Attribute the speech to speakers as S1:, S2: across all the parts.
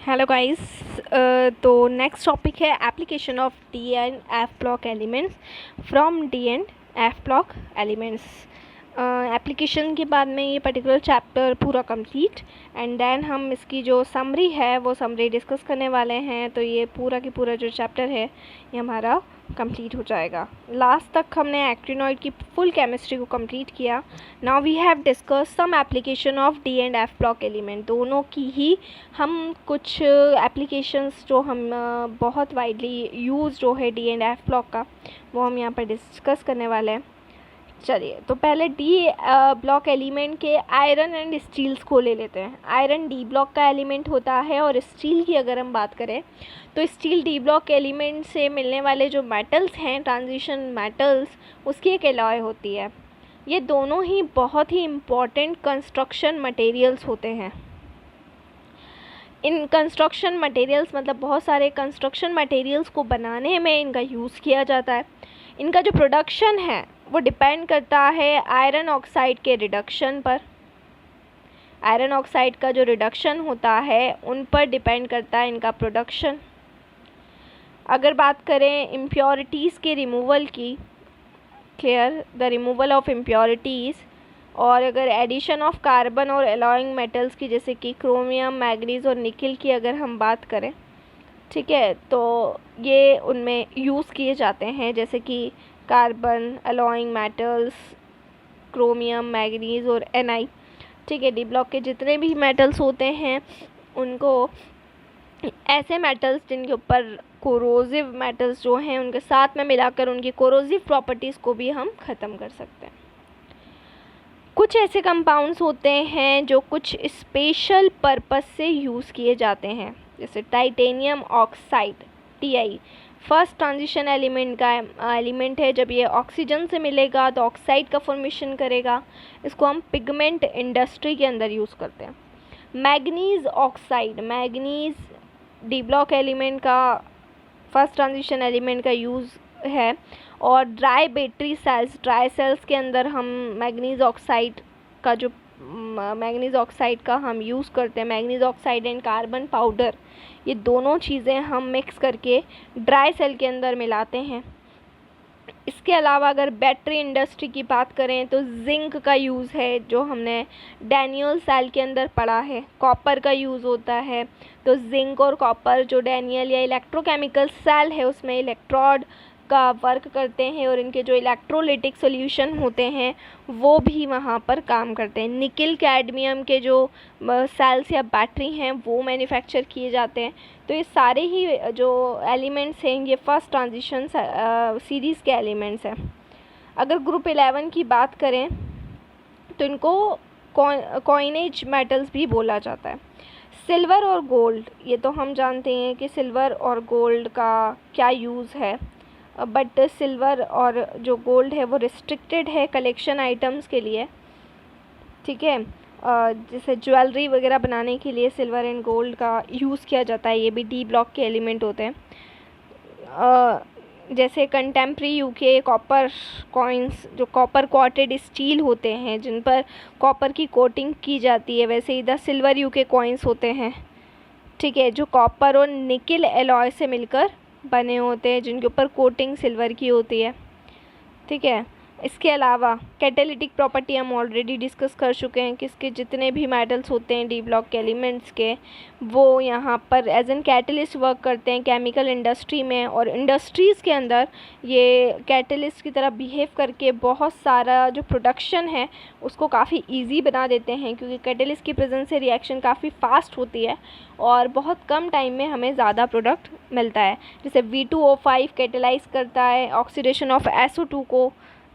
S1: Hello guys. तो next topic है application of D and F block elements from D and F block elements. Application के बाद में ये पर्टिकुलर चैप्टर पूरा कंप्लीट एंड देन हम इसकी जो समरी है वो समरी डिस्कस करने वाले हैं। तो ये पूरा की पूरा जो चैप्टर है ये हमारा कंप्लीट हो जाएगा। लास्ट तक हमने एक्टिनॉइड की फुल केमिस्ट्री को कंप्लीट किया। Now we have discuss some application of D and F block element. दोनों की ही हम कुछ एप्लीकेशंस जो हम बहुत वाइडली यूज जो है डी एंड एफ ब्लॉक का वो हम यहाँ पर डिस्कस करने वाले हैं। चलिए, तो पहले डी ब्लॉक एलिमेंट के आयरन एंड स्टील्स को ले लेते हैं। आयरन डी ब्लॉक का एलिमेंट होता है और स्टील की अगर हम बात करें तो स्टील डी ब्लॉक एलिमेंट से मिलने वाले जो मेटल्स हैं, ट्रांजिशन मेटल्स, उसकी एक एलॉय होती है। ये दोनों ही बहुत ही इम्पॉर्टेंट कंस्ट्रक्शन मटेरियल्स होते हैं। इन कंस्ट्रक्शन मटेरियल्स मतलब बहुत सारे कंस्ट्रक्शन मटेरियल्स को बनाने में इनका यूज़ किया जाता है। इनका जो प्रोडक्शन है वो डिपेंड करता है आयरन ऑक्साइड के रिडक्शन पर। आयरन ऑक्साइड का जो रिडक्शन होता है उन पर डिपेंड करता है इनका प्रोडक्शन। अगर बात करें इम्प्योरिटीज़ के रिमूवल की, clear, the removal of impurities, और अगर एडिशन ऑफ कार्बन और एलॉइंग मेटल्स की जैसे कि क्रोमियम, मैग्नीज और निकिल की अगर हम बात करें, ठीक है, तो ये उनमें यूज़ किए जाते हैं जैसे कि carbon, alloying metals, chromium, manganese और एनआई। ठीक है, डी ब्लॉक के जितने भी मेटल्स होते हैं उनको ऐसे मेटल्स जिनके ऊपर कोरोसिव मेटल्स जो हैं उनके साथ में मिलाकर उनकी कोरोसिव प्रॉपर्टीज़ को भी हम ख़त्म कर सकते हैं। कुछ ऐसे कंपाउंड्स होते हैं जो कुछ स्पेशल पर्पस से यूज़ किए जाते हैं, जैसे titanium oxide, TI, first transition element का एलिमेंट है। जब ये ऑक्सीजन से मिलेगा तो ऑक्साइड का फॉर्मेशन करेगा। इसको हम पिगमेंट इंडस्ट्री के अंदर यूज़ करते हैं। Manganese oxide, manganese D block element का फर्स्ट ट्रांजिशन एलिमेंट का यूज़ है। और dry battery cells, dry cells के अंदर हम मैग्नीज ऑक्साइड का हम यूज़ करते हैं। Manganese oxide and carbon powder, ये दोनों चीज़ें हम मिक्स करके ड्राई सेल के अंदर मिलाते हैं। इसके अलावा अगर बैटरी इंडस्ट्री की बात करें तो जिंक का यूज़ है, जो हमने डैनियल सेल के अंदर पढ़ा है। कॉपर का यूज़ होता है, तो जिंक और कॉपर जो डैनियल या इलेक्ट्रोकेमिकल सेल है उसमें इलेक्ट्रोड का वर्क करते हैं और इनके जो इलेक्ट्रोलिटिक सॉल्यूशन होते हैं वो भी वहाँ पर काम करते हैं। निकिल कैडमियम के जो सेल्स या बैटरी हैं वो मैन्युफैक्चर किए जाते हैं। तो ये सारे ही जो एलिमेंट्स हैं ये फर्स्ट ट्रांजिशन सीरीज़ के एलिमेंट्स हैं। अगर ग्रुप 11 की बात करें तो इनको कॉइनेज मेटल्स भी बोला जाता है। सिल्वर और गोल्ड, ये तो हम जानते हैं कि सिल्वर और गोल्ड का क्या यूज़ है, बट सिल्वर और जो गोल्ड है वो रिस्ट्रिक्टेड है कलेक्शन आइटम्स के लिए। ठीक है, जैसे ज्वेलरी वगैरह बनाने के लिए सिल्वर एंड गोल्ड का यूज़ किया जाता है। ये भी डी ब्लॉक के एलिमेंट होते हैं। जैसे कंटेम्प्री यूके कॉपर कॉइन्स, जो कॉपर क्वाटेड स्टील होते हैं जिन पर कॉपर की कोटिंग की जाती है, वैसे इधर सिल्वर यूके कॉइन्स होते हैं। ठीक है, जो कॉपर और निकिल एलॉय से मिलकर बने होते हैं, जिनके ऊपर कोटिंग सिल्वर की होती है। ठीक है, इसके अलावा कैटालिटिक प्रॉपर्टी हम ऑलरेडी डिस्कस कर चुके हैं कि इसके जितने भी मेटल्स होते हैं डी ब्लॉक के एलिमेंट्स के, वो यहाँ पर एज एन कैटलिस्ट वर्क करते हैं केमिकल इंडस्ट्री में। और इंडस्ट्रीज़ के अंदर ये कैटलिस्ट की तरह बिहेव करके बहुत सारा जो प्रोडक्शन है उसको काफ़ी ईजी बना देते हैं, क्योंकि कैटलिस्ट की प्रेजेंस से रिएक्शन काफ़ी फास्ट होती है और बहुत कम टाइम में हमें ज़्यादा प्रोडक्ट मिलता है। जैसे V2O5 कैटेलाइज करता है ऑक्सीडेशन ऑफ SO2 को।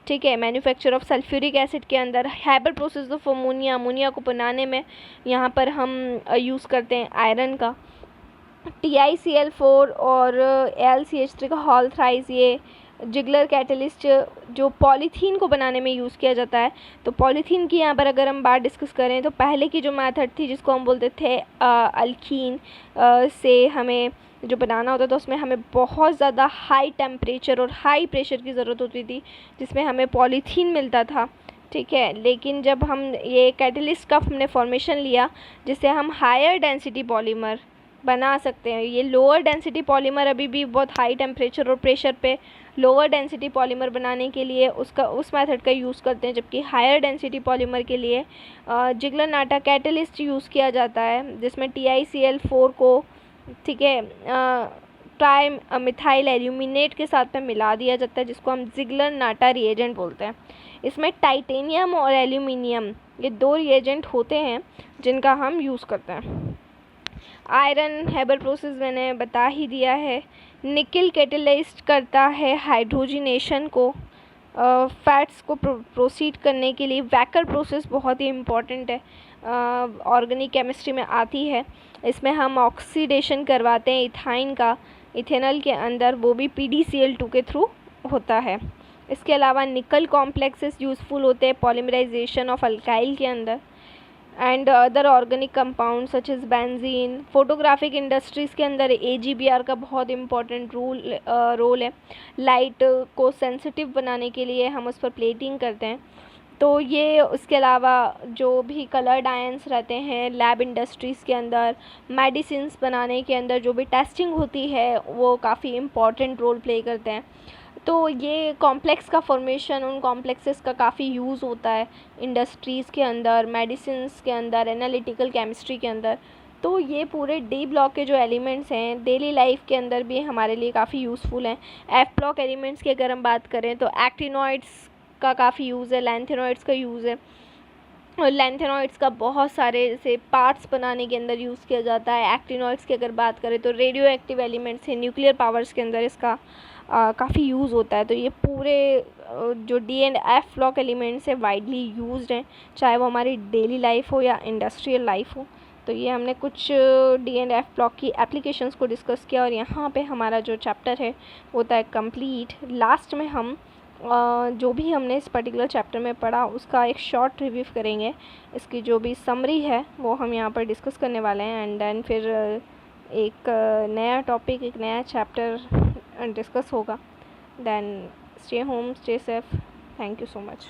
S1: ठीक है, मैन्युफैक्चर ऑफ सल्फ्यूरिक एसिड के अंदर Haber process of ammonia, ammonia को बनाने में यहाँ पर हम यूज़ करते हैं आयरन का। TiCl4 और AlCH3 का हॉल थ्राइस, ये जिगलर कैटलिस्ट जो पॉलीथीन को बनाने में यूज़ किया जाता है। तो पॉलीथीन की यहाँ पर अगर हम बात डिस्कस करें तो पहले की जो मेथड थी जिसको हम बोलते थे अल्कीन से हमें जो बनाना होता था उसमें हमें बहुत ज़्यादा हाई टेम्परेचर और हाई प्रेशर की ज़रूरत होती थी, जिसमें हमें पॉलीथीन मिलता था। ठीक है, लेकिन जब हम ये कैटलिस्ट का हमने फॉर्मेशन लिया जिससे हम हायर डेंसिटी पॉलीमर बना सकते हैं। ये लोअर डेंसिटी पॉलीमर अभी भी बहुत हाई टेम्परेचर और प्रेशर पे लोअर डेंसिटी पॉलीमर बनाने के लिए उस मेथड का यूज़ करते हैं, जबकि हायर डेंसिटी पॉलीमर के लिए जिगलर-नाटा कैटलिस्ट यूज़ किया जाता है, जिसमें TiCl4 को, ठीक है, ट्राई मिथाइल एल्यूमिनेट के साथ में मिला दिया जाता है, जिसको हम जिगलर-नाटा रिएजेंट बोलते हैं। इसमें टाइटेनियम और एल्यूमिनियम ये 2 रिएजेंट होते हैं जिनका हम यूज़ करते हैं। आयरन हेबर प्रोसेस मैंने बता ही दिया है। निकल कैटेलाइज करता है हाइड्रोजिनेशन को, फैट्स को प्रोसीड करने के लिए। वैकर प्रोसेस बहुत ही इम्पॉर्टेंट है, ऑर्गेनिक केमिस्ट्री में आती है। इसमें हम ऑक्सीडेशन करवाते हैं इथाइन का इथेनॉल के अंदर, वो भी PDCl2 के थ्रू होता है। इसके अलावा निकल कॉम्प्लेक्सेस यूज़फुल होते हैं पॉलीमराइजेशन ऑफ अल्काइल के अंदर and other organic compound such as benzene. Photographic industries के अंदर AGBR का बहुत इंपॉर्टेंट रोल है। लाइट को सेंसिटिव बनाने के लिए हम उस पर प्लेटिंग करते हैं। तो ये, उसके अलावा जो भी कलर्ड आयंस रहते हैं लैब इंडस्ट्रीज़ के अंदर, मेडिसिन्स बनाने के अंदर जो भी टेस्टिंग होती है वो काफ़ी इम्पॉर्टेंट रोल प्ले करते हैं। तो ये कॉम्प्लेक्स का फॉर्मेशन, उन कॉम्प्लेक्सेस का काफ़ी यूज़ होता है इंडस्ट्रीज़ के अंदर, मेडिसिन्स के अंदर, एनालिटिकल केमिस्ट्री के अंदर। तो ये पूरे D ब्लॉक के जो एलिमेंट्स हैं डेली लाइफ के अंदर भी हमारे लिए काफ़ी यूज़फुल हैं। F ब्लॉक एलिमेंट्स की अगर हम बात करें तो एक्टिनॉइड्स का काफ़ी यूज़ है, लैंथेनॉइड्स का यूज़ है, और लैंथेनॉइड्स का बहुत सारे से पार्ट्स बनाने के अंदर यूज़ किया जाता है। एक्टिनॉइड्स की अगर बात करें तो रेडियो एक्टिव एलिमेंट्स हैं, न्यूक्लियर पावर्स के अंदर इसका काफ़ी यूज़ होता है। तो ये पूरे जो D and F block elements है वाइडली यूज्ड हैं, चाहे वो हमारी डेली लाइफ हो या इंडस्ट्रियल लाइफ हो। तो ये हमने कुछ D एंड F ब्लॉक की एप्लीकेशंस को डिस्कस किया, और यहाँ पे हमारा जो चैप्टर है वो होता है कंप्लीट। लास्ट में हम जो भी हमने इस पर्टिकुलर चैप्टर में पढ़ा उसका एक शॉर्ट रिव्यू करेंगे। इसकी जो भी समरी है वो हम यहाँ पर डिस्कस करने वाले हैं, एंड देन फिर एक नया टॉपिक, एक नया चैप्टर डिस्कस होगा। Then stay home, stay safe. Thank you so much.